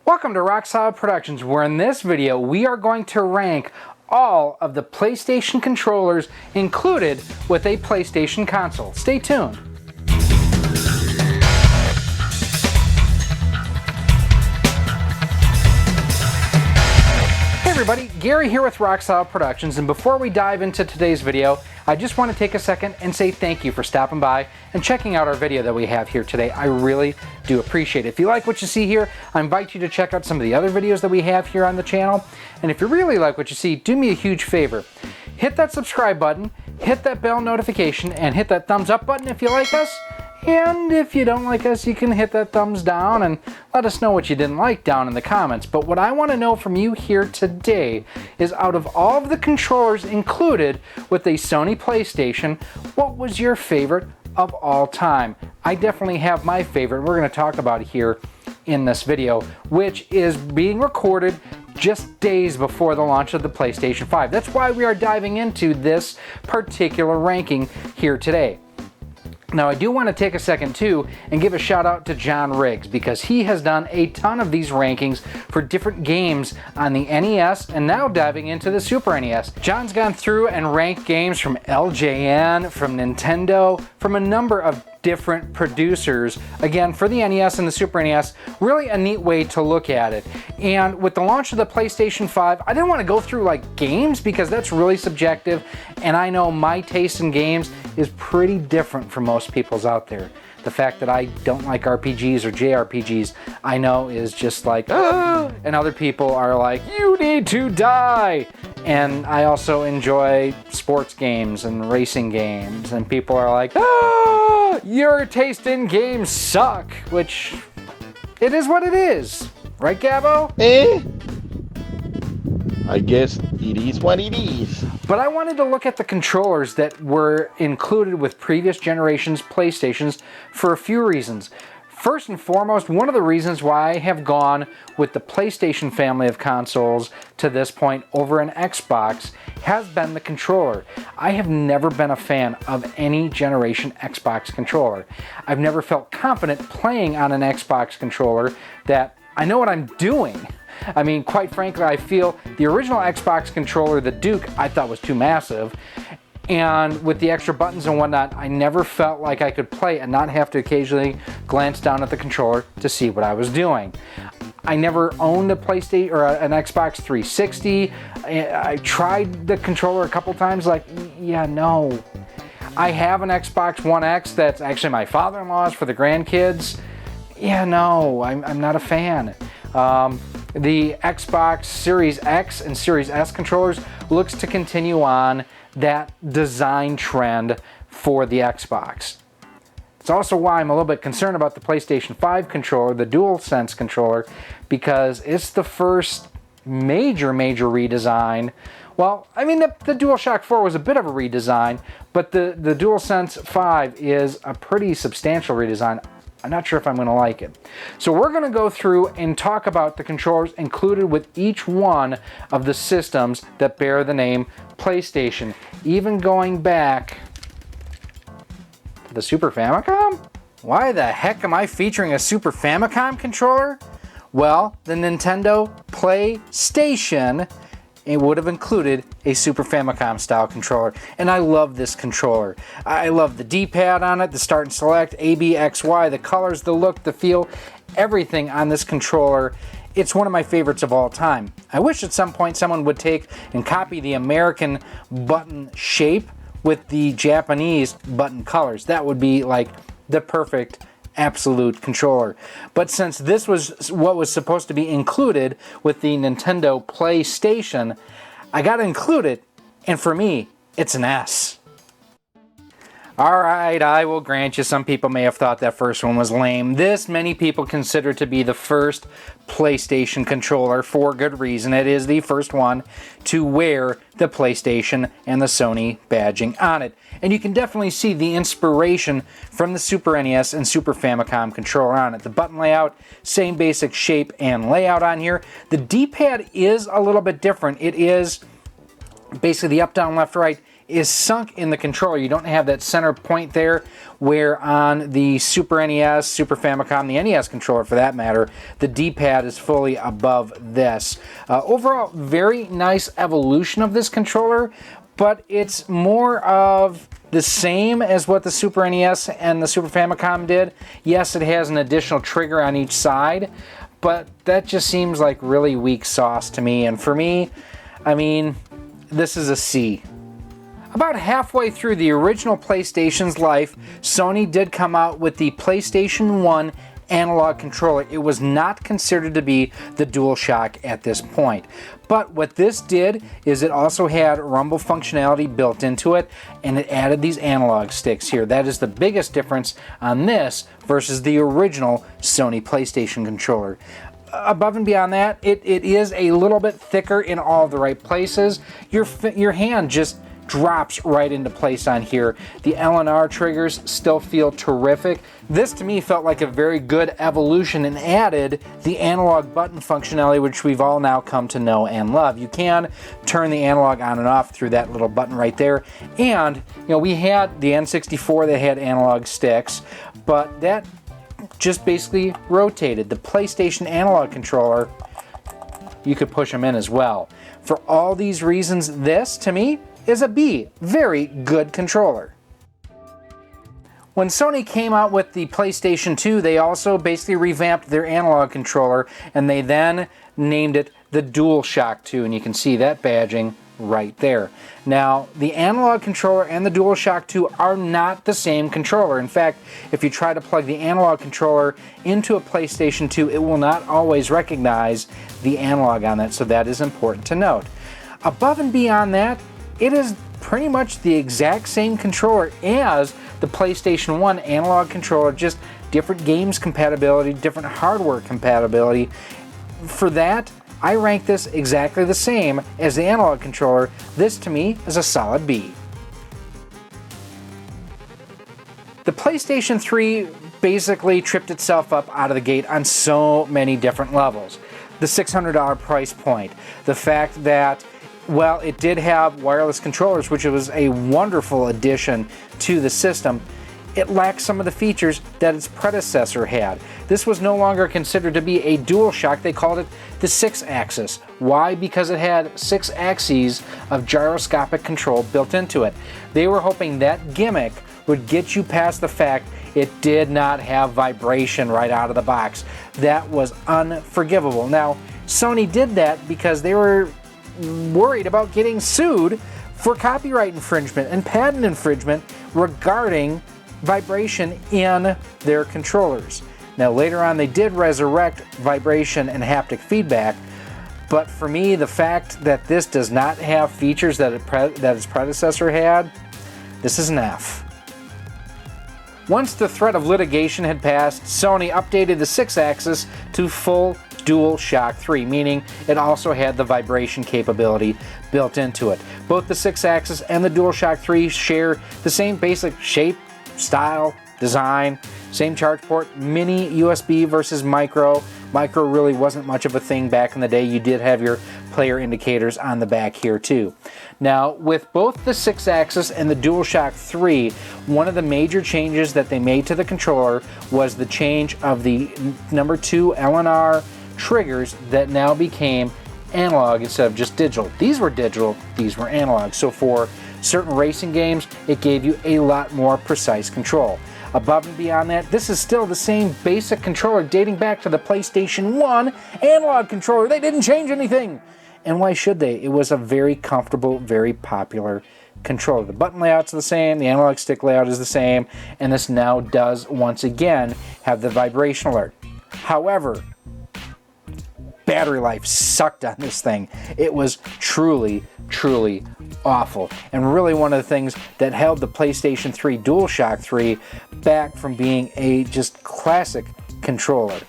Welcome to Rock Solid Productions, where in this video we are going to rank all of the PlayStation controllers included with a PlayStation console. Stay tuned. Hey everybody, Gary here with Rock Solid Productions, and before we dive into today's video, I just want to take a second and say thank you for stopping by and checking out our video that we have here today. I really do appreciate it. If you like what you see here, I invite you to check out some of the other videos that we have here on the channel. And if you really like what you see, do me a huge favor. Hit that subscribe button, hit that bell notification, and hit that thumbs up button if you like us. And if you don't like us, you can hit that thumbs down and let us know what you didn't like down in the comments. But what I want to know from you here today is, out of all of the controllers included with a Sony PlayStation, what was your favorite of all time? I definitely have my favorite. We're going to talk about it here in this video, which is being recorded just days before the launch of the PlayStation 5. That's why we are diving into this particular ranking here today. Now, I do want to take a second too and give a shout out to John Riggs, because he has done a ton of these rankings for different games on the NES and now diving into the Super NES. John's gone through and ranked games from LJN, from Nintendo, from a number of different producers, again, for the NES and the Super NES. Really a neat way to look at it. And with the launch of the PlayStation 5, I didn't want to go through like games, because that's really subjective, and I know my taste in games is pretty different from most people's out there. The fact that I don't like RPGs or JRPGs, I know is just like, ah! And other people are like, you need to die! And I also enjoy sports games and racing games, and people are like, ah! Your taste in games suck! Which, it is what it is. Right, Gabo? I guess it is what it is. But I wanted to look at the controllers that were included with previous generations PlayStations for a few reasons. First and foremost, one of the reasons why I have gone with the PlayStation family of consoles to this point over an Xbox has been the controller. I have never been a fan of any generation Xbox controller. I've never felt confident playing on an Xbox controller that I know what I'm doing. I mean, quite frankly, I feel the original Xbox controller, the Duke, I thought was too massive. And with the extra buttons and whatnot, I never felt like I could play and not have to occasionally glance down at the controller to see what I was doing. I never owned a PlayStation or an Xbox 360. I tried the controller a couple times, like, yeah, no. I have an Xbox One X that's actually my father-in-law's for the grandkids. Yeah, no, I'm not a fan. The Xbox Series X and Series S controllers looks to continue on that design trend for the Xbox. It's also why I'm a little bit concerned about the PlayStation 5 controller, the DualSense controller, because it's the first major redesign. Well, I mean, the DualShock 4 was a bit of a redesign, but the DualSense 5 is a pretty substantial redesign. I'm not sure if I'm going to like it. So we're going to go through and talk about the controllers included with each one of the systems that bear the name PlayStation, even going back to the Super Famicom? Why the heck am I featuring a Super Famicom controller? Well, the Nintendo PlayStation, it would have included a Super Famicom style controller. And I love this controller. I love the D-pad on it, the start and select, A, B, X, Y, the colors, the look, the feel, everything on this controller. It's one of my favorites of all time. I wish at some point someone would take and copy the American button shape with the Japanese button colors. That would be like the perfect absolute controller. But since this was what was supposed to be included with the Nintendo PlayStation, I got to include it, and for me, it's an S. Alright, I will grant you some people may have thought that first one was lame. This many people consider to be the first PlayStation controller for good reason. It is the first one to wear the PlayStation and the Sony badging on it. And you can definitely see the inspiration from the Super NES and Super Famicom controller on it. The button layout, same basic shape and layout on here. The D-pad is a little bit different. It is basically the up, down, left, right is sunk in the controller. You don't have that center point there, where on the Super NES, Super Famicom, the NES controller for that matter, the D-pad is fully above this. Overall, very nice evolution of this controller, but it's more of the same as what the Super NES and the Super Famicom did. Yes, it has an additional trigger on each side, but that just seems like really weak sauce to me. And for me, I mean, this is a C. About halfway through the original PlayStation's life, Sony did come out with the PlayStation 1 analog controller. It was not considered to be the DualShock at this point. But what this did is it also had rumble functionality built into it, and it added these analog sticks here. That is the biggest difference on this versus the original Sony PlayStation controller. Above and beyond that, it is a little bit thicker in all the right places. Your hand just drops right into place on here. The L and R triggers still feel terrific. This to me felt like a very good evolution and added the analog button functionality, which we've all now come to know and love. You can turn the analog on and off through that little button right there. And you know, we had the N64 that had analog sticks, but that just basically rotated. The PlayStation analog controller, you could push them in as well. For all these reasons, this to me is a B. Very good controller. When Sony came out with the PlayStation 2, they also basically revamped their analog controller, and they then named it the DualShock 2, and you can see that badging right there. Now, the analog controller and the DualShock 2 are not the same controller. In fact, if you try to plug the analog controller into a PlayStation 2, it will not always recognize the analog on that, so that is important to note. Above and beyond that, it is pretty much the exact same controller as the PlayStation 1 analog controller, just different games compatibility, different hardware compatibility. For that, I rank this exactly the same as the analog controller. This to me is a solid B. The PlayStation 3 basically tripped itself up out of the gate on so many different levels. The $600 price point, the fact that, well, it did have wireless controllers, which was a wonderful addition to the system. It lacked some of the features that its predecessor had. This was no longer considered to be a DualShock. They called it the Sixaxxis. Why? Because it had 6 axes of gyroscopic control built into it. They were hoping that gimmick would get you past the fact it did not have vibration right out of the box. That was unforgivable. Now, Sony did that because they were worried about getting sued for copyright infringement and patent infringement regarding vibration in their controllers. Now later on they did resurrect vibration and haptic feedback, but for me the fact that this does not have features that its predecessor had, this is an F. Once the threat of litigation had passed, Sony updated the Sixaxxis to full DualShock 3, meaning it also had the vibration capability built into it. Both the Sixaxxis and the DualShock 3 share the same basic shape, style, design, same charge port, mini USB versus micro. Micro really wasn't much of a thing back in the day. You did have your player indicators on the back here too. Now, with both the Sixaxxis and the DualShock 3, one of the major changes that they made to the controller was the change of the number 2 L&R triggers that now became analog instead of just digital. These were digital, these were analog. So for certain racing games, it gave you a lot more precise control. Above and beyond that, this is still the same basic controller dating back to the PlayStation 1 analog controller. They didn't change anything. And why should they? It was a very comfortable, very popular controller. The button layout's the same, the analog stick layout is the same, and this now does once again have the vibration alert. However, battery life sucked on this thing. It was truly, truly awful. And really one of the things that held the PlayStation 3 DualShock 3 back from being a just classic controller.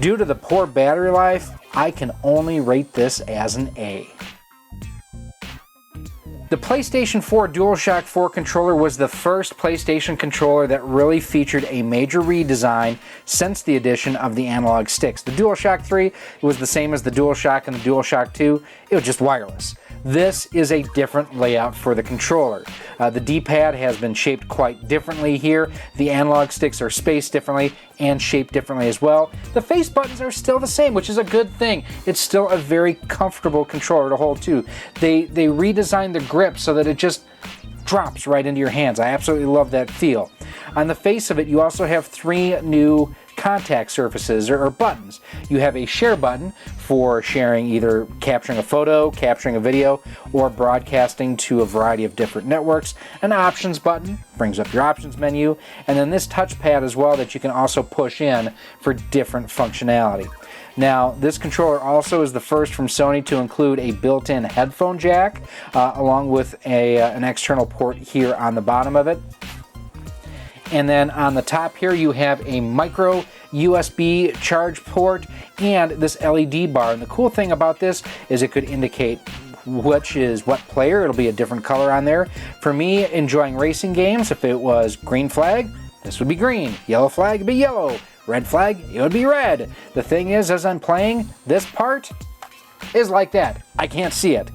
Due to the poor battery life, I can only rate this as an A. The PlayStation 4 DualShock 4 controller was the first PlayStation controller that really featured a major redesign since the addition of the analog sticks. The DualShock 3 was the same as the DualShock and the DualShock 2, it was just wireless. this is a different layout for the controller. The D-pad has been shaped quite differently here. The analog sticks are spaced differently and shaped differently as well. The face buttons are still the same, which is a good thing. It's still a very comfortable controller to hold too. They redesigned the grip so that it just drops right into your hands. I absolutely love that feel. On the face of it, you also have 3 new contact surfaces or buttons. You have a share button for sharing, either capturing a photo, capturing a video, or broadcasting to a variety of different networks. An options button brings up your options menu, and then this touchpad as well that you can also push in for different functionality. Now, this controller also is the first from Sony to include a built-in headphone jack, along with an external port here on the bottom of it. And then on the top here, you have a micro USB charge port and this LED bar. And the cool thing about this is it could indicate which is what player. It'll be a different color on there. For me, enjoying racing games, if it was green flag, this would be green. Yellow flag would be yellow. Red flag, it would be red. The thing is, as I'm playing, this part is like that. I can't see it.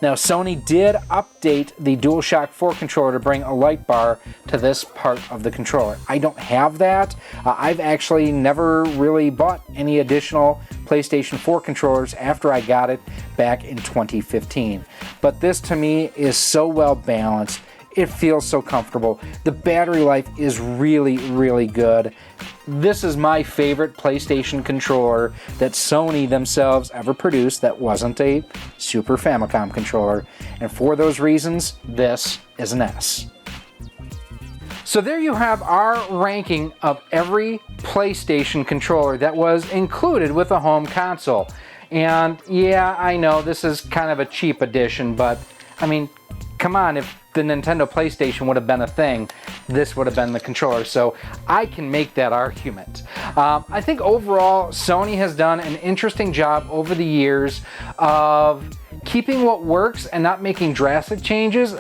Now, Sony did update the DualShock 4 controller to bring a light bar to this part of the controller. I don't have that. I've actually never really bought any additional PlayStation 4 controllers after I got it back in 2015. But this, to me, is so well balanced. It feels so comfortable. The battery life is really, really good. This is my favorite PlayStation controller that Sony themselves ever produced that wasn't a Super Famicom controller. And for those reasons, this is an S. So there you have our ranking of every PlayStation controller that was included with a home console. And yeah, I know this is kind of a cheap edition, but I mean, come on, if the Nintendo PlayStation would have been a thing, this would have been the controller. So I can make that argument. I think overall, Sony has done an interesting job over the years of keeping what works and not making drastic changes,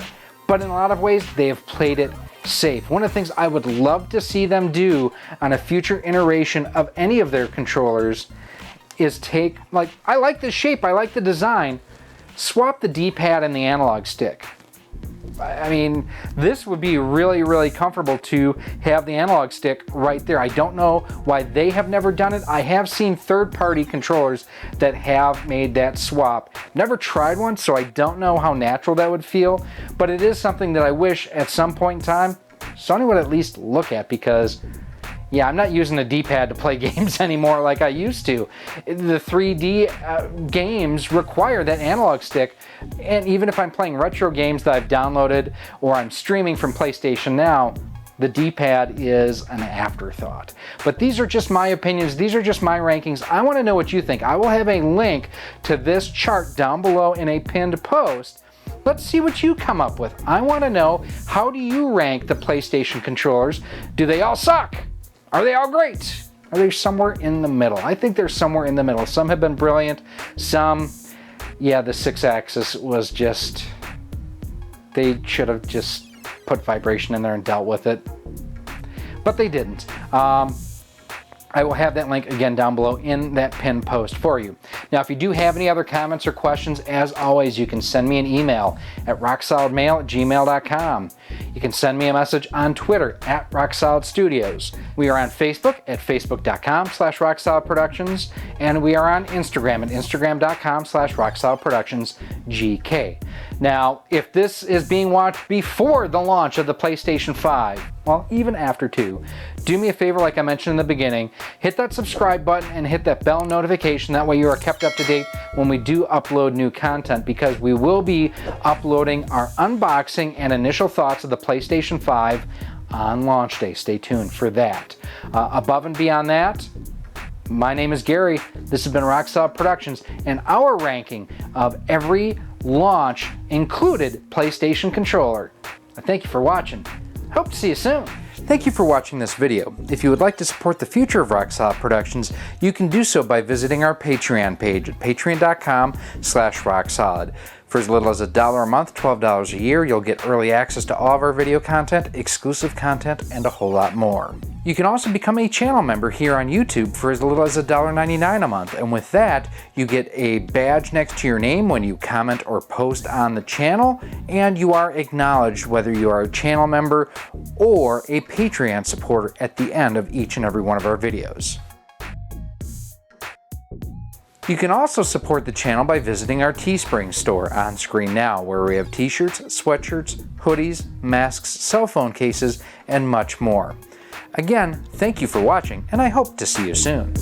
but in a lot of ways, they have played it safe. One of the things I would love to see them do on a future iteration of any of their controllers is take, like, I like the shape, I like the design, swap the D-pad and the analog stick. I mean, this would be really, really comfortable to have the analog stick right there. I don't know why they have never done it. I have seen third-party controllers that have made that swap. Never tried one, so I don't know how natural that would feel, but it is something that I wish at some point in time Sony would at least look at, because yeah, I'm not using the D-pad to play games anymore like I used to. The 3D games require that analog stick, and even if I'm playing retro games that I've downloaded or I'm streaming from PlayStation Now, the D-pad is an afterthought. But these are just my opinions, these are just my rankings. I want to know what you think. I will have a link to this chart down below in a pinned post. Let's see what you come up with. I want to know, how do you rank the PlayStation controllers? Do they all suck? Are they all great? Are they somewhere in the middle? I think they're somewhere in the middle. Some have been brilliant. Some, yeah, the Sixaxxis was just, they should have just put vibration in there and dealt with it. But they didn't. I will have that link again down below in that pinned post for you. Now, if you do have any other comments or questions, as always, you can send me an email at rocksolidmail@gmail.com. You can send me a message on Twitter at RockSolidStudios. We are on Facebook at facebook.com/RockSolidProductions, and we are on Instagram at instagram.com/RockSolidProductionsGK. Now, if this is being watched before the launch of the PlayStation 5, well, even after too, do me a favor, like I mentioned in the beginning, hit that subscribe button and hit that bell notification. That way you are kept up to date when we do upload new content, because we will be uploading our unboxing and initial thoughts of the PlayStation 5 on launch day. Stay tuned for that. Above and beyond that, my name is Gary. This has been Rock Solid Productions and our ranking of every launch included PlayStation controller. I thank you for watching. Hope to see you soon. Thank you for watching this video. If you would like to support the future of Rock Solid Productions, you can do so by visiting our Patreon page at patreon.com/rocksolid. For as little as $1 a month, $12 a year, you'll get early access to all of our video content, exclusive content, and a whole lot more. You can also become a channel member here on YouTube for as little as $1.99 a month, and with that, you get a badge next to your name when you comment or post on the channel, and you are acknowledged whether you are a channel member or a Patreon supporter at the end of each and every one of our videos. You can also support the channel by visiting our Teespring store on screen now, where we have t-shirts, sweatshirts, hoodies, masks, cell phone cases, and much more. Again, thank you for watching, and I hope to see you soon.